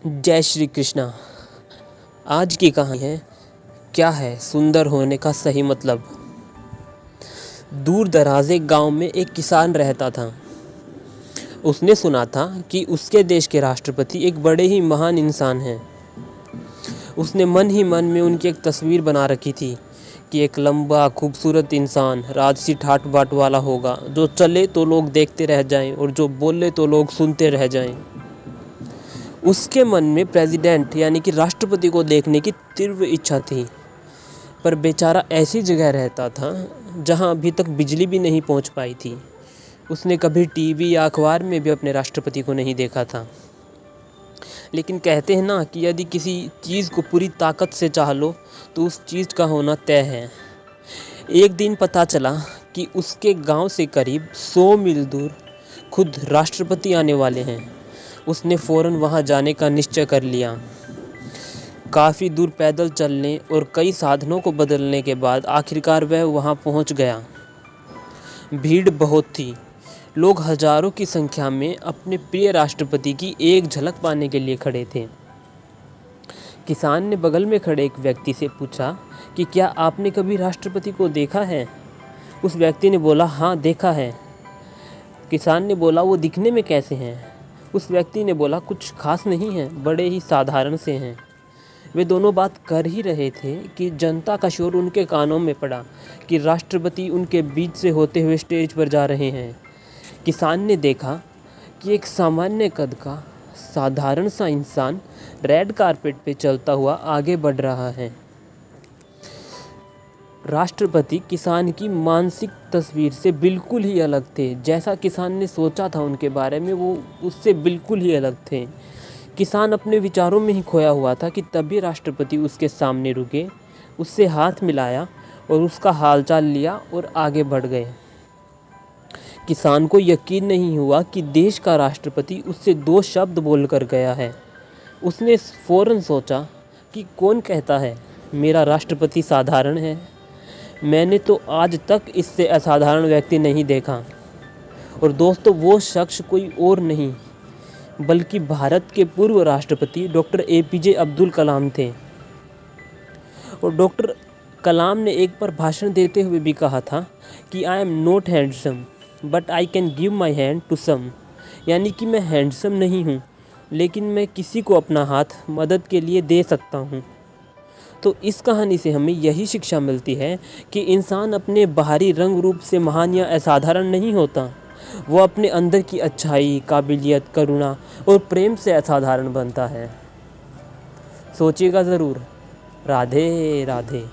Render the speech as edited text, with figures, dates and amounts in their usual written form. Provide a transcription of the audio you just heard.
जय श्री कृष्णा। आज की कहानी है क्या है सुंदर होने का सही मतलब। दूर दराज एक गांव में एक किसान रहता था। उसने सुना था कि उसके देश के राष्ट्रपति एक बड़े ही महान इंसान हैं। उसने मन ही मन में उनकी एक तस्वीर बना रखी थी कि एक लंबा खूबसूरत इंसान राजसी ठाट बाट वाला होगा, जो चले तो लोग देखते रह जाएं और जो बोले तो लोग सुनते रह जाएं। उसके मन में प्रेसिडेंट यानी कि राष्ट्रपति को देखने की तीव्र इच्छा थी, पर बेचारा ऐसी जगह रहता था जहां अभी तक बिजली भी नहीं पहुंच पाई थी। उसने कभी टीवी या अखबार में भी अपने राष्ट्रपति को नहीं देखा था। लेकिन कहते हैं ना कि यदि किसी चीज़ को पूरी ताकत से चाह लो तो उस चीज़ का होना तय है। एक दिन पता चला कि उसके गांव से करीब 100 मील दूर खुद राष्ट्रपति आने वाले हैं। उसने फ़ौरन वहां जाने का निश्चय कर लिया। काफ़ी दूर पैदल चलने और कई साधनों को बदलने के बाद आखिरकार वह वहां पहुंच गया। भीड़ बहुत थी। लोग हजारों की संख्या में अपने प्रिय राष्ट्रपति की एक झलक पाने के लिए खड़े थे। किसान ने बगल में खड़े एक व्यक्ति से पूछा कि क्या आपने कभी राष्ट्रपति को देखा है? उस व्यक्ति ने बोला, हाँ देखा है। किसान ने बोला, वो दिखने में कैसे हैं? उस व्यक्ति ने बोला, कुछ खास नहीं है, बड़े ही साधारण से हैं। वे दोनों बात कर ही रहे थे कि जनता का शोर उनके कानों में पड़ा कि राष्ट्रपति उनके बीच से होते हुए स्टेज पर जा रहे हैं। किसान ने देखा कि एक सामान्य कद का साधारण सा इंसान रेड कारपेट पे चलता हुआ आगे बढ़ रहा है। राष्ट्रपति किसान की मानसिक तस्वीर से बिल्कुल ही अलग थे। जैसा किसान ने सोचा था उनके बारे में, वो उससे बिल्कुल ही अलग थे। किसान अपने विचारों में ही खोया हुआ था कि तभी राष्ट्रपति उसके सामने रुके, उससे हाथ मिलाया और उसका हालचाल लिया और आगे बढ़ गए। किसान को यकीन नहीं हुआ कि देश का राष्ट्रपति उससे 2 शब्द बोलकर गया है। उसने फ़ौरन सोचा कि कौन कहता है मेरा राष्ट्रपति साधारण है? मैंने तो आज तक इससे असाधारण व्यक्ति नहीं देखा। और दोस्तों, वो शख्स कोई और नहीं बल्कि भारत के पूर्व राष्ट्रपति डॉक्टर APJ अब्दुल कलाम थे। और डॉक्टर कलाम ने एक बार भाषण देते हुए भी कहा था कि I am not handsome but I can give my hand to some. यानी कि मैं हैंडसम नहीं हूँ, लेकिन मैं किसी को अपना हाथ मदद के लिए दे सकता हूँ। तो इस कहानी से हमें यही शिक्षा मिलती है कि इंसान अपने बाहरी रंग रूप से महान या असाधारण नहीं होता, वो अपने अंदर की अच्छाई, काबिलियत, करुणा और प्रेम से असाधारण बनता है। सोचिएगा ज़रूर। राधे राधे।